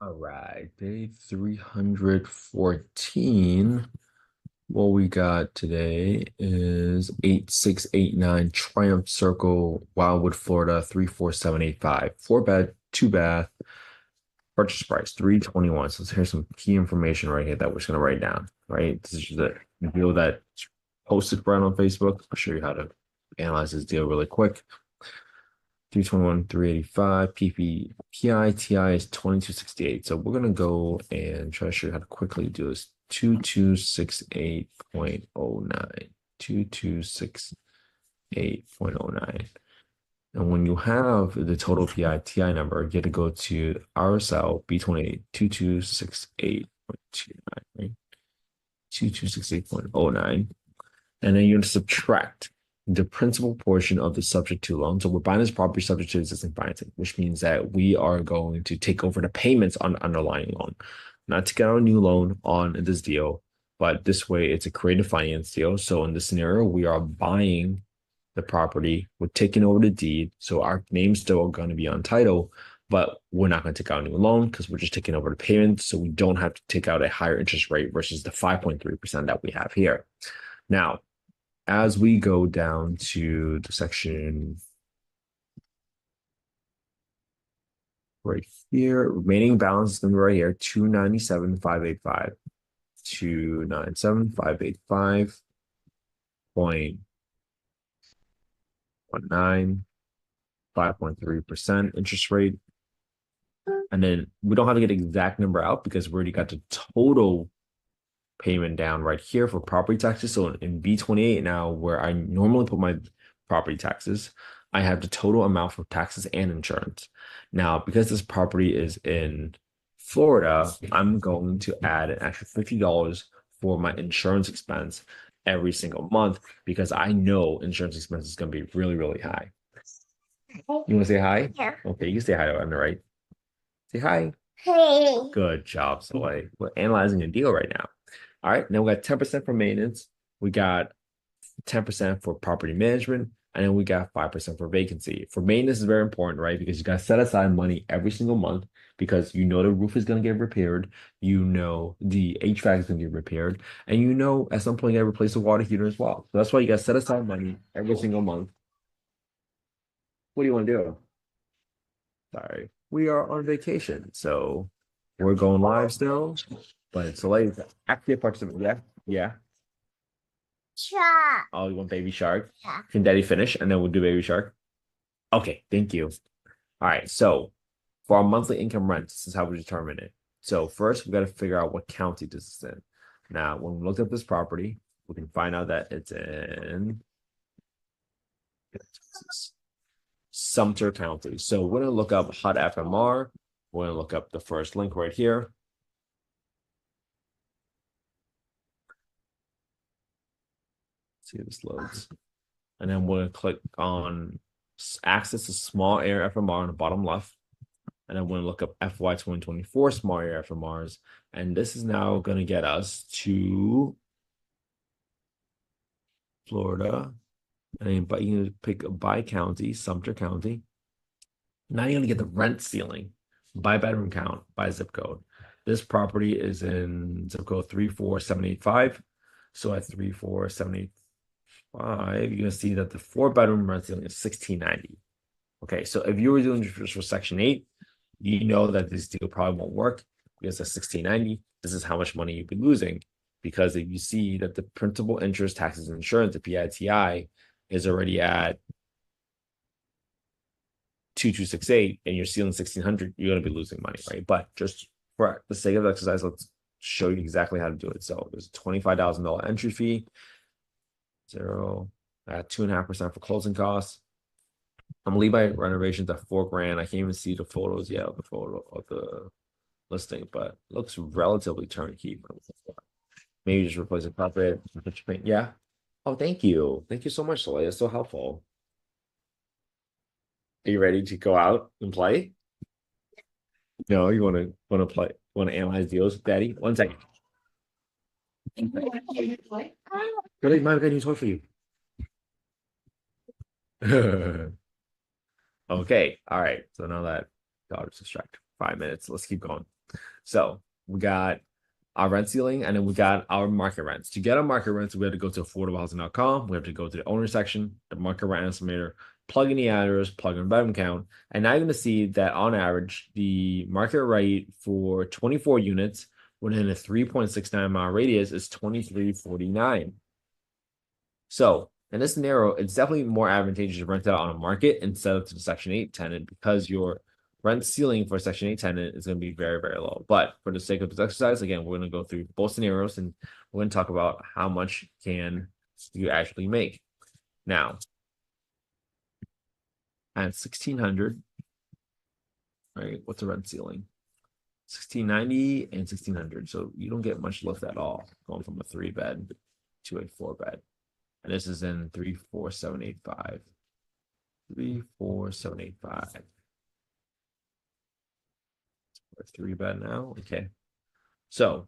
All right, day 314. What we got today is 8689 Triumph Circle, Wildwood, Florida, 34785. Four bed, two bath, purchase price 321. So here's some key information right here that we're just gonna write down. Right. This is just a deal that posted right on Facebook. I'll show you how to analyze this deal really quick. 321, 385, PPI, TI is 2268. So we're going to go and try to show you how to quickly do this. 2268.09. 2268.09. And when you have the total PI, TI number, you get to go to our cell B28, 2268.29, right? 2268.09. And then you're going to subtract the principal portion of the subject to loan. So we're buying this property subject to existing financing, which means that we are going to take over the payments on the underlying loan, not to get out a new loan on this deal, but this way it's a creative finance deal. So in this scenario, we are buying the property, we're taking over the deed. So our name's still going to be on title, but we're not going to take out a new loan because we're just taking over the payments. So we don't have to take out a higher interest rate versus the 5.3% that we have here. Now, as we go down to the section right here, remaining balance is going to be right here, 297,585. 297,585.19, 5.3% interest rate. And then we don't have to get the exact number out because we already got the total payment down right here for property taxes. So in B28 now, where I normally put my property taxes, I have the total amount for taxes and insurance. Now, because this property is in Florida, I'm going to add an extra $50 for my insurance expense every single month because I know insurance expense is going to be really, really high. You want to say hi? Yeah. Okay, you can say hi to Underwriting. Say hi. Hey. Good job, Soleil. We're analyzing a deal right now. All right, now we got 10% for maintenance. We got 10% for property management, and then we got 5% for vacancy. For maintenance is very important, right? Because you got to set aside money every single month because you know the roof is going to get repaired, you know the HVAC is going to get repaired, and you know at some point you got to replace the water heater as well. So that's why you got to set aside money every single month. What do you want to do? Sorry, we are on vacation, so we're going live still, but it's late. Active participant. Yeah, yeah. Shark. Oh, you want baby shark? Yeah. Can daddy finish and then we'll do baby shark? Okay, thank you. All right, so for our monthly income rent, this is how we determine it. So first, we got to figure out what county this is in. Now, when we looked up this property, we can find out that it's in Sumter County. So we're going to look up HUD FMR. We're going to look up the first link right here. See if this loads. And then we're going to click on access to small area FMR on the bottom left. And then we're going to look up FY 2024 small area FMRs. And this is now going to get us to Florida. And but you can pick by county, Sumter County. Now you're going to get the rent ceiling by bedroom count, by zip code. This property is in zip code 34785. So at 34785, you're going to see that the 4-bedroom rent ceiling is 1690. Okay, so if you were doing just for Section 8, you know that this deal probably won't work because at 1690, this is how much money you'd be losing. Because if you see that the principal, interest, taxes, and insurance, the PITI, is already at 2268 and you're stealing 1600, you're going to be losing money, right? But just for the sake of the exercise, let's show you exactly how to do it. So there's a $25,000 entry fee, zero at 2.5% for closing costs. I'm leave my renovations at $4,000. I can't even see the photos yet of the photo of the listing, but it looks relatively turnkey. Maybe just replace the carpet. Yeah. Oh, thank you. Thank you so much, Soleil. It's so helpful. Are you ready to go out and play? No, you want to play? Want to analyze deals, Daddy? 1 second. Really, Mom, I got a new toy for you. Okay, all right. So now that daughter's distracted, 5 minutes. Let's keep going. So we got our rent ceiling, and then we got our market rents. To get our market rents, we have to go to affordablehousing.com. We have to go to the owner section, the market rent estimator, plug in the address, plug in bedroom count, and now you're going to see that on average, the market rate for 24 units within a 3.69 mile radius is 23.49. So in this scenario, it's definitely more advantageous to rent it out on a market instead of to the Section 8 tenant because your rent ceiling for a Section 8 tenant is going to be very, very low. But for the sake of this exercise, again, we're going to go through both scenarios and we're going to talk about how much can you actually make. Now, at 1,600, right? What's the rent ceiling? 1,690 and 1,600. So you don't get much lift at all going from a 3-bed to a 4-bed. And this is in 34785. 34785. We're 3-bed now. Okay. So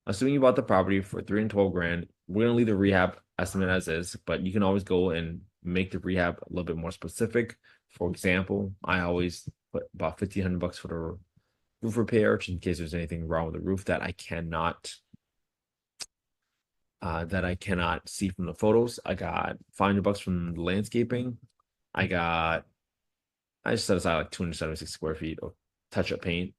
assuming you bought the property for 312 grand, we're gonna leave the rehab estimate as is, but you can always go and make the rehab a little bit more specific. For example, I always put about $1,500 for the roof repair, just in case there's anything wrong with the roof that I cannot see from the photos. I got $500 from the landscaping. I just set aside like 276 square feet of touch-up paint.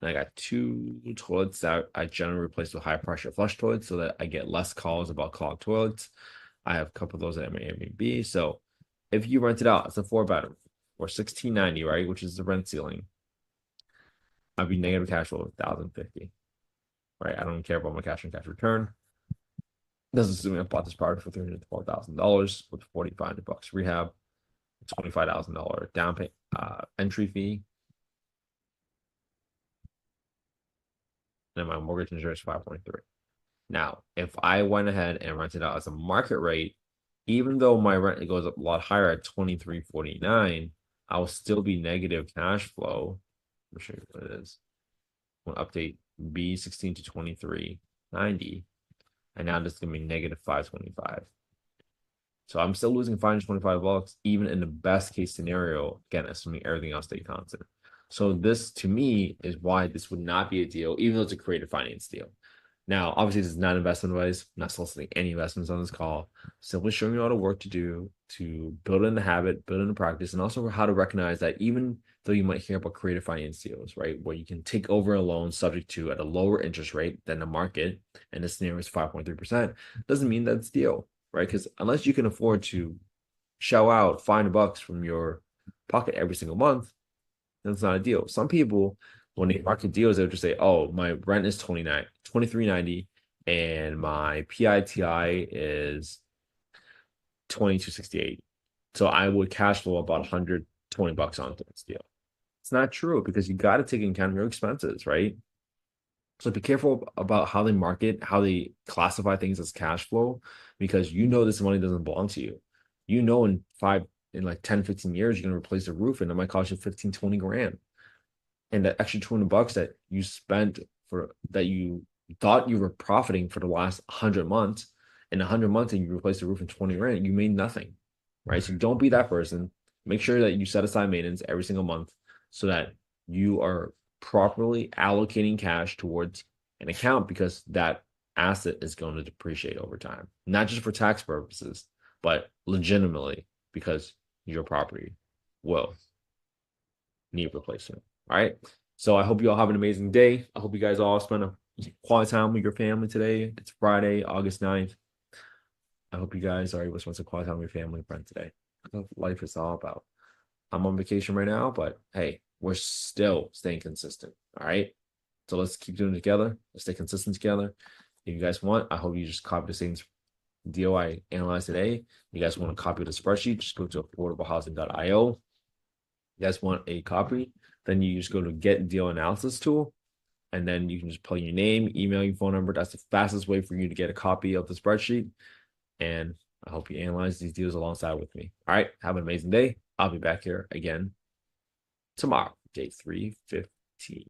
And I got 2 toilets that I generally replace with high pressure flush toilets so that I get less calls about clogged toilets. I have a couple of those at my Airbnb. So if you rent it out, it's a 4-bedroom for 1,690, right? Which is the rent ceiling. I'd be negative cash flow of 1,050. Right? I don't care about my cash on cash return. This is assuming I bought this property for $312,000 with $4,500 rehab, $25,000 down payment, entry fee, and my mortgage insurance 5.3. Now, if I went ahead and rented out as a market rate, even though my rent goes up a lot higher at 23.49, I will still be negative cash flow. Let me show you what it is. We'll update B16 to 23.90. And now this is gonna be negative 525. So I'm still losing $525, even in the best case scenario, again, assuming everything else stay constant. So this to me is why this would not be a deal, even though it's a creative finance deal. Now, obviously, this is not investment advice. I'm not soliciting any investments on this call. Simply showing you all the work to do to build in the habit, build in the practice, and also how to recognize that even though you might hear about creative finance deals, right, where you can take over a loan subject to at a lower interest rate than the market, and this scenario is 5.3%, doesn't mean that's a deal, right? Because unless you can afford to shell out $500 from your pocket every single month, that's not a deal. Some people, when they market deals, they'll just say, oh, my rent is 23.90 and my PITI is 22.68. So I would cash flow about $120 onto this deal. It's not true because you got to take into account your expenses, right? So be careful about how they market, how they classify things as cash flow, because you know this money doesn't belong to you. You know in like 10, 15 years, you're gonna replace the roof and it might cost you 15, 20 grand. And that extra $200 that you spent for that you thought you were profiting for the last 100 months, in 100 months and you replace the roof in 20 grand, you made nothing. Right. So don't be that person. Make sure that you set aside maintenance every single month so that you are properly allocating cash towards an account because that asset is going to depreciate over time, not just for tax purposes, but legitimately because your property will need replacement. All right. So I hope you all have an amazing day. I hope you guys all spend a quality time with your family today. It's Friday, August 9th. I hope you guys are able to spend some quality time with your family and friends today. That's what life is all about. I'm on vacation right now, but hey, we're still staying consistent. All right. So let's keep doing it together. Let's stay consistent together. If you guys want, I hope you just copy the same deal I analyzed today. You guys want to copy the spreadsheet, just go to affordablehousing.io. You guys want a copy, then you just go to get deal analysis tool, and then you can just plug your name, email, your phone number. That's the fastest way for you to get a copy of the spreadsheet. And I hope you analyze these deals alongside with me. All right. Have an amazing day. I'll be back here again tomorrow, day 315.